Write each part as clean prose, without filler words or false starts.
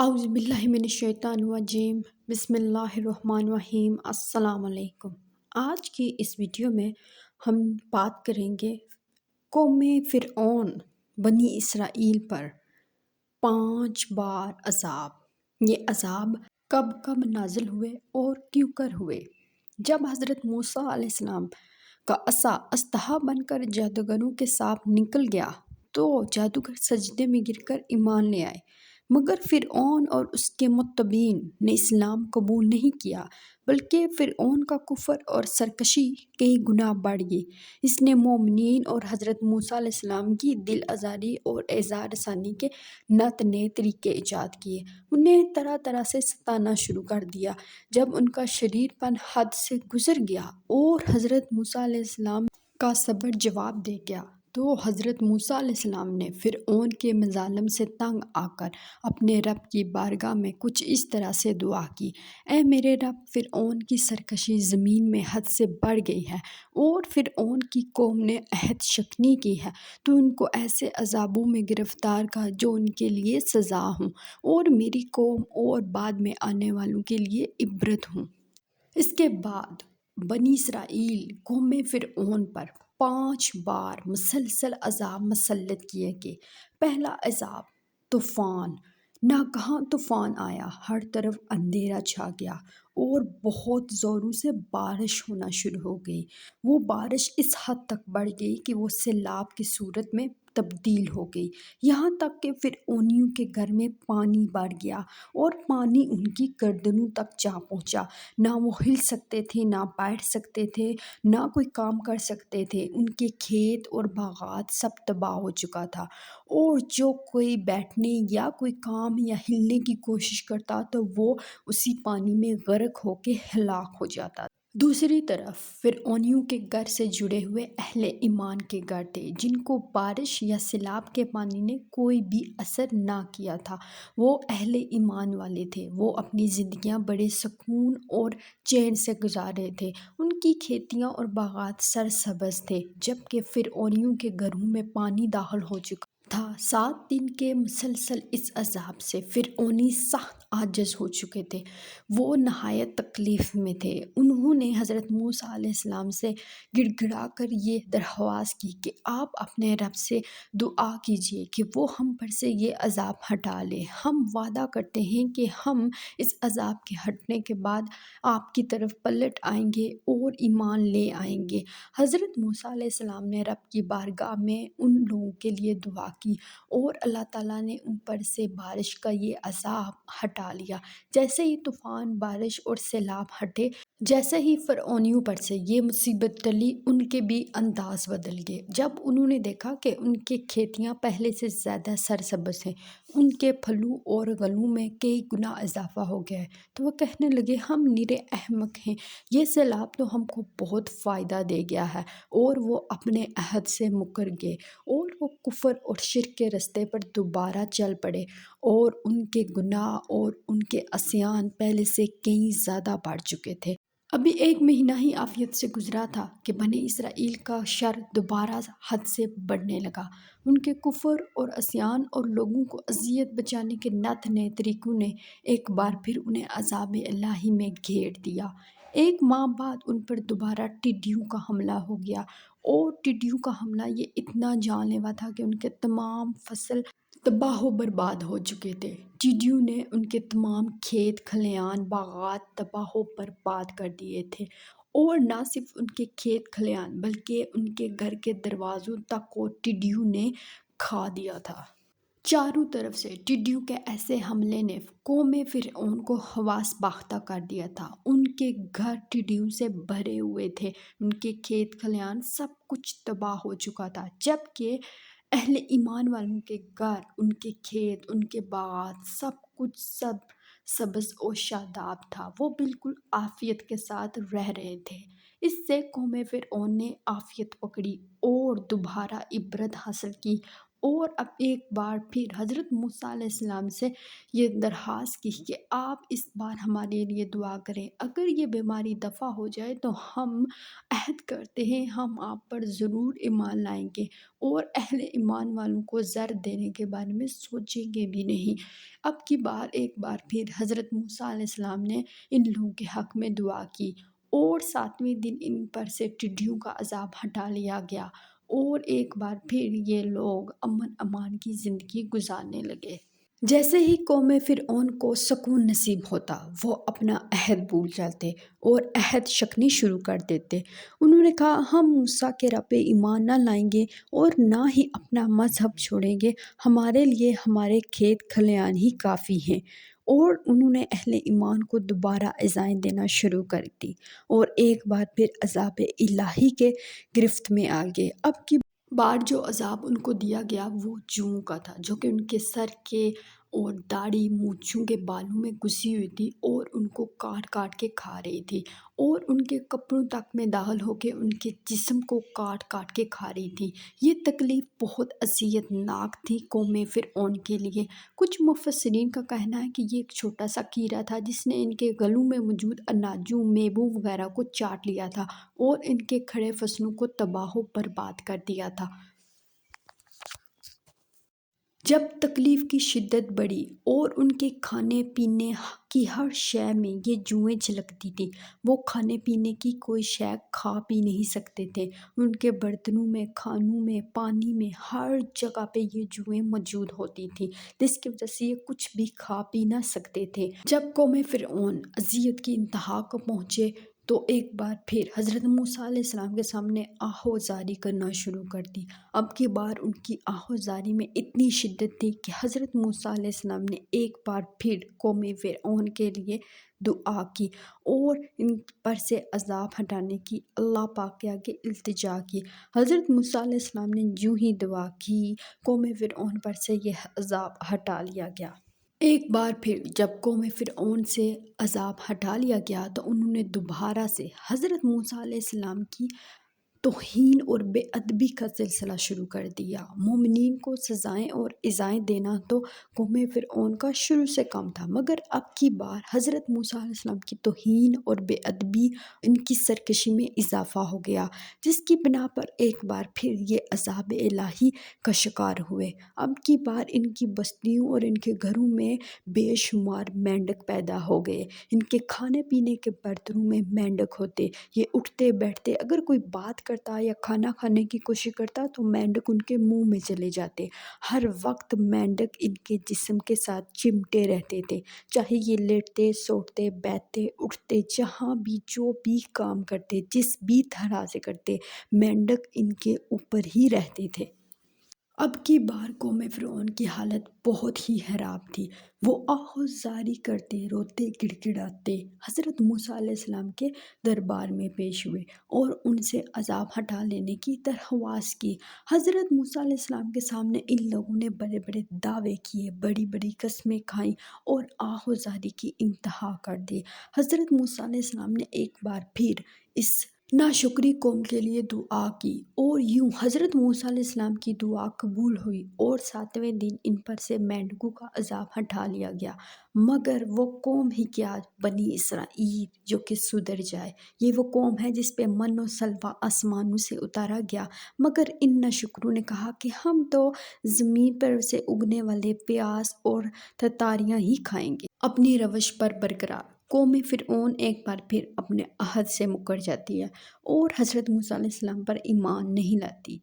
اعوذ باللہ من الشیطان الرجیم بسم اللہ الرحمن الرحیم السلام علیکم۔ آج کی اس ویڈیو میں ہم بات کریں گے قوم فرعون بنی اسرائیل پر 5 بار عذاب۔ یہ عذاب کب کب نازل ہوئے اور کیوں کر ہوئے؟ جب حضرت موسیٰ علیہ السلام کا عصا اژدہا بن کر جادوگروں کے ساتھ نکل گیا تو جادوگر سجدے میں گر کر ایمان لے آئے، مگر فرعون اور اس کے متبعین نے اسلام قبول نہیں کیا، بلکہ فرعون کا کفر اور سرکشی کئی گنا بڑھ گئی۔ اس نے مومنین اور حضرت موسیٰ علیہ السلام کی دل آزاری اور اعزار رسانی کے نت نئے طریقے ایجاد کیے، انہیں طرح طرح سے ستانا شروع کر دیا۔ جب ان کا شریر پن حد سے گزر گیا اور حضرت موسیٰ علیہ السلام کا صبر جواب دے گیا تو حضرت موسیٰ علیہ السلام نے فرعون کے مظالم سے تنگ آ کر اپنے رب کی بارگاہ میں کچھ اس طرح سے دعا کی: اے میرے رب، فرعون کی سرکشی زمین میں حد سے بڑھ گئی ہے اور فرعون کی قوم نے عہد شکنی کی ہے، تو ان کو ایسے عذابوں میں گرفتار کر جو ان کے لیے سزا ہوں اور میری قوم اور بعد میں آنے والوں کے لیے عبرت ہوں۔ اس کے بعد بنی اسرائیل قوم فرعون پر 5 بار مسلسل عذاب مسلط کیے گئے۔ پہلا عذاب طوفان۔ ناگہاں طوفان آیا، ہر طرف اندھیرا چھا گیا اور بہت زوروں سے بارش ہونا شروع ہو گئی۔ وہ بارش اس حد تک بڑھ گئی کہ وہ سیلاب کی صورت میں تبدیل ہو گئی، یہاں تک کہ فرعونیوں کے گھر میں پانی بھر گیا اور پانی ان کی گردنوں تک جا پہنچا۔ نہ وہ ہل سکتے تھے، نہ بیٹھ سکتے تھے، نہ کوئی کام کر سکتے تھے۔ ان کے کھیت اور باغات سب تباہ ہو چکا تھا اور جو کوئی بیٹھنے یا کوئی کام یا ہلنے کی کوشش کرتا تو وہ اسی پانی میں غرق ہو کے ہلاک ہو جاتا۔ دوسری طرف فرعونیوں کے گھر سے جڑے ہوئے اہل ایمان کے گھر تھے، جن کو بارش یا سیلاب کے پانی نے کوئی بھی اثر نہ کیا تھا۔ وہ اہل ایمان والے تھے، وہ اپنی زندگیاں بڑے سکون اور چین سے گزار رہے تھے، ان کی کھیتیاں اور باغات سرسبز تھے، جبکہ فرعونیوں کے گھروں میں پانی داخل ہو چکا تھا۔ 7 دن کے مسلسل اس عذاب سے فرعونی سخت عاجز ہو چکے تھے، وہ نہایت تکلیف میں تھے۔ انہوں نے حضرت موسیٰ علیہ السلام سے گڑ گڑا کر یہ درخواست کی کہ آپ اپنے رب سے دعا کیجیے کہ وہ ہم پر سے یہ عذاب ہٹا لے۔ ہم وعدہ کرتے ہیں کہ ہم اس عذاب کے ہٹنے کے بعد آپ کی طرف پلٹ آئیں گے اور ایمان لے آئیں گے۔ حضرت موسیٰ علیہ السلام نے رب کی بارگاہ میں ان لوگوں کے لیے دعا کی اور اللہ تعالیٰ نے ان پر سے بارش کا یہ عذاب ہٹا لیا۔ جیسے ہی طوفان، بارش اور سیلاب ہٹے، جیسے ہی فرعونیوں پر سے یہ مصیبت ٹلی، ان کے بھی انداز بدل گئے۔ جب انہوں نے دیکھا کہ ان کے کھیتیاں پہلے سے زیادہ سرسبز ہیں، ان کے پھلوں اور گلوں میں کئی گنا اضافہ ہو گیا ہے، تو وہ کہنے لگے ہم نرے احمق ہیں، یہ سیلاب تو ہم کو بہت فائدہ دے گیا ہے، اور وہ اپنے عہد سے مکر گئے اور وہ کفر اور شرک کے رستے پر دوبارہ چل پڑے اور ان کے گناہ اور ان کے عصیان پہلے سے کئی زیادہ بڑھ چکے تھے۔ ابھی 1 مہینہ ہی عافیت سے گزرا تھا کہ بنی اسرائیل کا شر دوبارہ حد سے بڑھنے لگا۔ ان کے کفر اور عصیان اور لوگوں کو اذیت بچانے کے نت نئے طریقوں نے ایک بار پھر انہیں عذاب الہی میں گھیر دیا۔ 1 ماہ بعد ان پر دوبارہ ٹڈیوں کا حملہ ہو گیا اور ٹڈیوں کا حملہ یہ اتنا جان لیوا تھا کہ ان کے تمام فصل تباہ و برباد ہو چکے تھے۔ ٹڈیوں نے ان کے تمام کھیت کھلیان، باغات تباہ و برباد کر دیے تھے، اور نہ صرف ان کے کھیت کھلیان بلکہ ان کے گھر کے دروازوں تک کو ٹڈیوں نے کھا دیا تھا۔ چاروں طرف سے ٹڈیوں کے ایسے حملے نے قوم فرعون کو حواس باختہ کر دیا تھا۔ ان کے گھر ٹڈیوں سے بھرے ہوئے تھے، ان کے کھیت کھلیان سب کچھ تباہ ہو چکا تھا، جبکہ اہل ایمان والوں کے گھر، ان کے کھیت، ان کے باغات سب کچھ سبز و شاداب تھا، وہ بالکل عافیت کے ساتھ رہ رہے تھے۔ اس سے قوم فرعون نے عافیت پکڑی اور دوبارہ عبرت حاصل کی اور اب ایک بار پھر حضرت موسیٰ علیہ السلام سے یہ درخواست کی کہ آپ اس بار ہمارے لیے دعا کریں، اگر یہ بیماری دفع ہو جائے تو ہم عہد کرتے ہیں ہم آپ پر ضرور ایمان لائیں گے اور اہل ایمان والوں کو زر دینے کے بارے میں سوچیں گے بھی نہیں۔ اب کی بار ایک بار پھر حضرت موسیٰ علیہ السلام نے ان لوگوں کے حق میں دعا کی اور 7ویں دن ان پر سے ٹڈیوں کا عذاب ہٹا لیا گیا اور ایک بار پھر یہ لوگ امن امان کی زندگی گزارنے لگے۔ جیسے ہی قوم فرعون کو سکون نصیب ہوتا وہ اپنا عہد بھول جاتے اور عہد شکنی شروع کر دیتے۔ انہوں نے کہا ہم موسیٰ کے رب پہ ایمان نہ لائیں گے اور نہ ہی اپنا مذہب چھوڑیں گے، ہمارے لیے ہمارے کھیت کھلیان ہی کافی ہیں۔ اور انہوں نے اہل ایمان کو دوبارہ ایذائیں دینا شروع کر دی اور ایک بار پھر عذاب الہی کے گرفت میں آ گئے۔ اب کی بار جو عذاب ان کو دیا گیا وہ جوؤں کا تھا، جو کہ ان کے سر کے اور داڑھی مونچھوں کے بالوں میں گھسی ہوئی تھی اور ان کو کاٹ کاٹ کے کھا رہی تھی اور ان کے کپڑوں تک میں داخل ہو کے ان کے جسم کو کاٹ کاٹ کے کھا رہی تھی۔ یہ تکلیف بہت اذیت ناک تھی قوم فرعون کے لیے۔ کچھ مفسرین کا کہنا ہے کہ یہ ایک چھوٹا سا کیڑا تھا جس نے ان کے گلوں میں موجود اناجوں میووں وغیرہ کو چاٹ لیا تھا اور ان کے کھڑے فصلوں کو تباہ و برباد کر دیا تھا۔ جب تکلیف کی شدت بڑھی اور ان کے کھانے پینے کی ہر شے میں یہ جوئیں جھلکتی تھیں، وہ کھانے پینے کی کوئی شے کھا پی نہیں سکتے تھے۔ ان کے برتنوں میں، کھانوں میں، پانی میں، ہر جگہ پہ یہ جوئیں موجود ہوتی تھیں جس کی وجہ سے یہ کچھ بھی کھا پی نہ سکتے تھے۔ جب قوم فرعون اذیت کی انتہا کو پہنچے تو ایک بار پھر حضرت موسیٰ علیہ السلام کے سامنے آہوزاری کرنا شروع کر دی۔ اب کی بار ان کی آہوزاری میں اتنی شدت تھی کہ حضرت موسیٰ علیہ السلام نے ایک بار پھر قوم فرعون کے لیے دعا کی اور ان پر سے عذاب ہٹانے کی اللہ پاک کے آگے التجا کی۔ حضرت موسیٰ علیہ السلام نے یوں ہی دعا کی، قوم فرعون پر سے یہ عذاب ہٹا لیا گیا۔ ایک بار پھر جب قوم فرعون سے عذاب ہٹا لیا گیا تو انہوں نے دوبارہ سے حضرت موسیٰ علیہ السلام کی توہین اور بے ادبی کا سلسلہ شروع کر دیا۔ مومنین کو سزائیں اور ایذائیں دینا تو قوم فرعون کا شروع سے کام تھا، مگر اب کی بار حضرت موسیٰ علیہ السلام کی توہین اور بے ادبی، ان کی سرکشی میں اضافہ ہو گیا، جس کی بنا پر ایک بار پھر یہ عذاب الہی کا شکار ہوئے۔ اب کی بار ان کی بستیوں اور ان کے گھروں میں بے شمار مینڈک پیدا ہو گئے۔ ان کے کھانے پینے کے برتنوں میں مینڈک ہوتے، یہ اٹھتے بیٹھتے، اگر کوئی بات کرتا یا کھانا کھانے کی کوشش کرتا تو مینڈک ان کے منہ میں چلے جاتے۔ ہر وقت مینڈک ان کے جسم کے ساتھ چمٹے رہتے تھے، چاہے یہ لیٹتے، سوتے، بیٹھتے، اٹھتے، جہاں بھی جو بھی کام کرتے، جس بھی طرح سے کرتے، مینڈک ان کے اوپر ہی رہتے تھے۔ اب کی بار قوم فرعون کی حالت بہت ہی خراب تھی۔ وہ آہوزاری کرتے، روتے، گڑ گڑاتے حضرت موسیٰ علیہ السلام کے دربار میں پیش ہوئے اور ان سے عذاب ہٹا لینے کی درخواست کی۔ حضرت موسیٰ علیہ السلام کے سامنے ان لوگوں نے بڑے بڑے دعوے کیے، بڑی بڑی قسمیں کھائیں اور آہوزاری کی انتہا کر دی۔ حضرت موسیٰ علیہ السلام نے ایک بار پھر اس ناشکری قوم کے لیے دعا کی اور یوں حضرت موسیٰ علیہ السلام کی دعا قبول ہوئی اور 7ویں دن ان پر سے مینڈکوں کا عذاب ہٹا لیا گیا۔ مگر وہ قوم ہی کیا، بنی اسرائیل جو کہ سدھر جائے، یہ وہ قوم ہے جس پہ من و سلوہ آسمانوں سے اتارا گیا، مگر ان ناشکروں نے کہا کہ ہم تو زمین پر سے اگنے والے پیاز اور ترکاریاں ہی کھائیں گے۔ اپنی روش پر برقرار قوم فرعون ایک بار پھر اپنے عہد سے مکر جاتی ہے اور حضرت موسیٰ علیہ السلام پر ایمان نہیں لاتی۔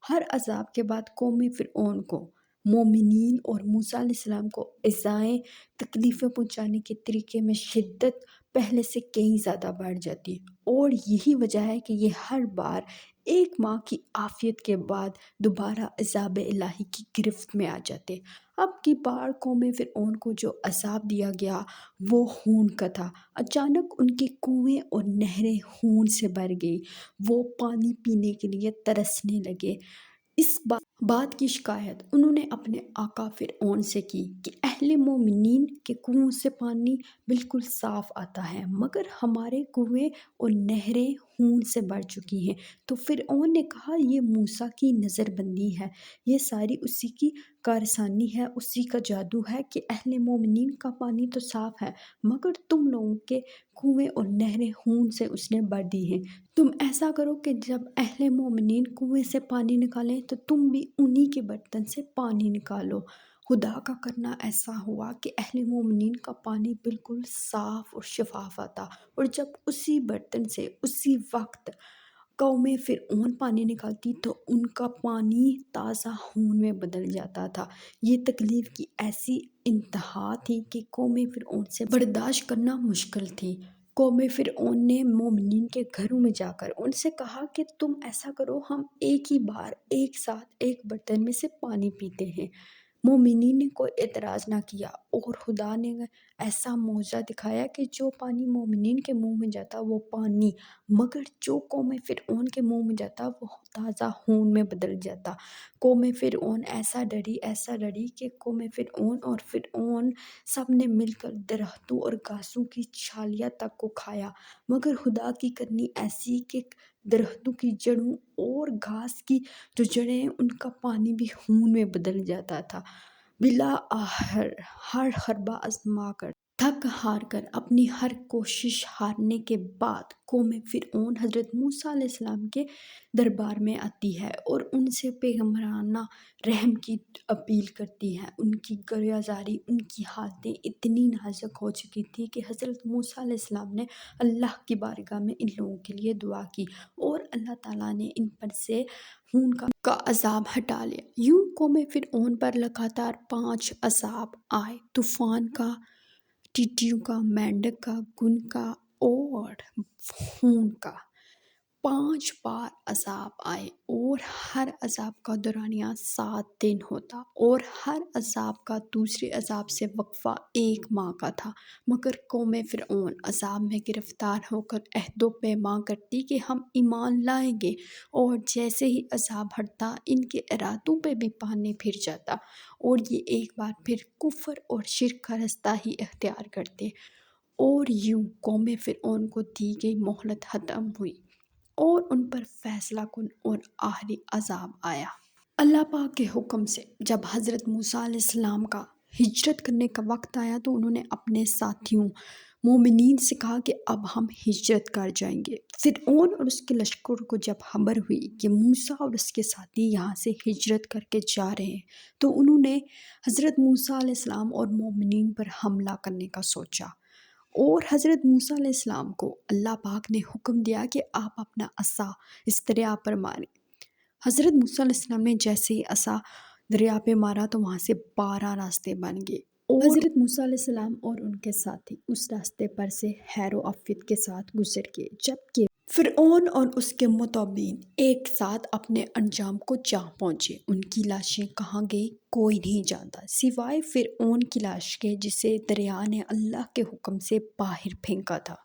ہر عذاب کے بعد قوم فرعون کو مومنین اور موسیٰ علیہ السلام کو ایذائیں، تکلیفیں پہنچانے کے طریقے میں شدت پہلے سے کہیں زیادہ بڑھ جاتی ہے اور یہی وجہ ہے کہ یہ ہر بار ایک ماہ کی عافیت کے بعد دوبارہ عذاب الہی کی گرفت میں آ جاتے۔ اب کی بار قوم فرعون کو جو عذاب دیا گیا وہ خون کا تھا۔ اچانک ان کی کنویں اور نہریں خون سے بھر گئی، وہ پانی پینے کے لیے ترسنے لگے۔ اس بات بعد کی شکایت انہوں نے اپنے آقا فرعون سے کی کہ اہل مومنین کے کنویں سے پانی بالکل صاف آتا ہے، مگر ہمارے کنویں اور نہریں خون سے بھر چکی ہیں۔ تو فرعون نے کہا یہ موسیٰ کی نظر بندی ہے، یہ ساری اسی کی کارسانی ہے، اسی کا جادو ہے کہ اہل مومنین کا پانی تو صاف ہے، مگر تم لوگوں کے کنویں اور نہریں خون سے اس نے بھر دی ہیں۔ تم ایسا کرو کہ جب اہل مومنین کنویں سے پانی نکالیں تو تم بھی انہی کے برتن سے پانی نکالو۔ خدا کا کرنا ایسا ہوا کہ اہل مومنین کا پانی بالکل صاف اور شفاف آتا، اور جب اسی برتن سے اسی وقت قوم فرعون پانی نکالتی تو ان کا پانی تازہ خون میں بدل جاتا تھا۔ یہ تکلیف کی ایسی انتہا تھی کہ قوم فرعون سے برداشت کرنا مشکل تھی۔ قوم فرعون نے مومنین کے گھروں میں جا کر ان سے کہا کہ تم ایسا کرو، ہم ایک ہی بار ایک ساتھ ایک برتن میں سے پانی پیتے ہیں۔ مومنین نے کوئی اعتراض نہ کیا، اور خدا نے ایسا معجزہ دکھایا کہ جو پانی مومنین کے منہ میں جاتا وہ پانی، مگر جو قوم فرعون کے منہ میں جاتا وہ تازہ خون میں بدل جاتا۔ قوم فرعون ایسا ڈری کہ قوم فرعون اور فرعون سب نے مل کر درختوں اور گھاسوں کی چھالیاں تک کو کھایا، مگر خدا کی کرنی ایسی کہ درختوں کی جڑوں اور گھاس کی جو جڑیں ہیں ان کا پانی بھی خون میں بدل جاتا تھا۔ بالآخر ہر حربہ آزما کر تھک ہار کر اپنی ہر کوشش ہارنے کے بعد قوم فرعون حضرت موسیٰ علیہ السلام کے دربار میں آتی ہے اور ان سے پیغمبرانہ رحم کی اپیل کرتی ہے۔ ان کی گریہزاری، ان کی حالتیں اتنی نازک ہو چکی تھی کہ حضرت موسیٰ علیہ السلام نے اللہ کی بارگاہ میں ان لوگوں کے لیے دعا کی، اور اللہ تعالیٰ نے ان پر سے خون کا عذاب ہٹا لیا۔ یوں قوم فرعون پر لگاتار 5 عذاب آئے: طوفان کا، ٹڈیوں کا، مینڈک کا، گھن کا اور خون کا۔ 5 بار عذاب آئے، اور ہر عذاب کا دورانیہ 7 دن ہوتا، اور ہر عذاب کا دوسرے عذاب سے وقفہ 1 ماہ کا تھا۔ مگر قوم فرعون عذاب میں گرفتار ہو کر عہد و پیمان کرتی کہ ہم ایمان لائیں گے، اور جیسے ہی عذاب ہٹتا ان کے ارادوں پہ بھی پانی پھر جاتا، اور یہ ایک بار پھر کفر اور شرک کا راستہ ہی اختیار کرتے، اور یوں قوم فرعون کو دی گئی مہلت ختم ہوئی اور ان پر فیصلہ کن اور آخری عذاب آیا۔ اللہ پاک کے حکم سے جب حضرت موسیٰ علیہ السلام کا ہجرت کرنے کا وقت آیا تو انہوں نے اپنے ساتھیوں مومنین سے کہا کہ اب ہم ہجرت کر جائیں گے۔ فرعون اور اس کے لشکر کو جب خبر ہوئی کہ موسیٰ اور اس کے ساتھی یہاں سے ہجرت کر کے جا رہے ہیں تو انہوں نے حضرت موسیٰ علیہ السلام اور مومنین پر حملہ کرنے کا سوچا، اور حضرت موسیٰ علیہ السلام کو اللہ پاک نے حکم دیا کہ آپ اپنا عصا اس دریا پر ماریں۔ حضرت موسیٰ علیہ السلام نے جیسے ہی عصا دریا پہ مارا تو وہاں سے 12 راستے بن گئے، اور حضرت موسیٰ علیہ السلام اور ان کے ساتھی اس راستے پر سے خیر و عافیت کے ساتھ گزر گئے، جبکہ فرعون اور اس کے متبعین ایک ساتھ اپنے انجام کو جا پہنچے۔ ان کی لاشیں کہاں گئی کوئی نہیں جانتا، سوائے فرعون کی لاش کے جسے دریا نے اللہ کے حکم سے باہر پھینکا تھا۔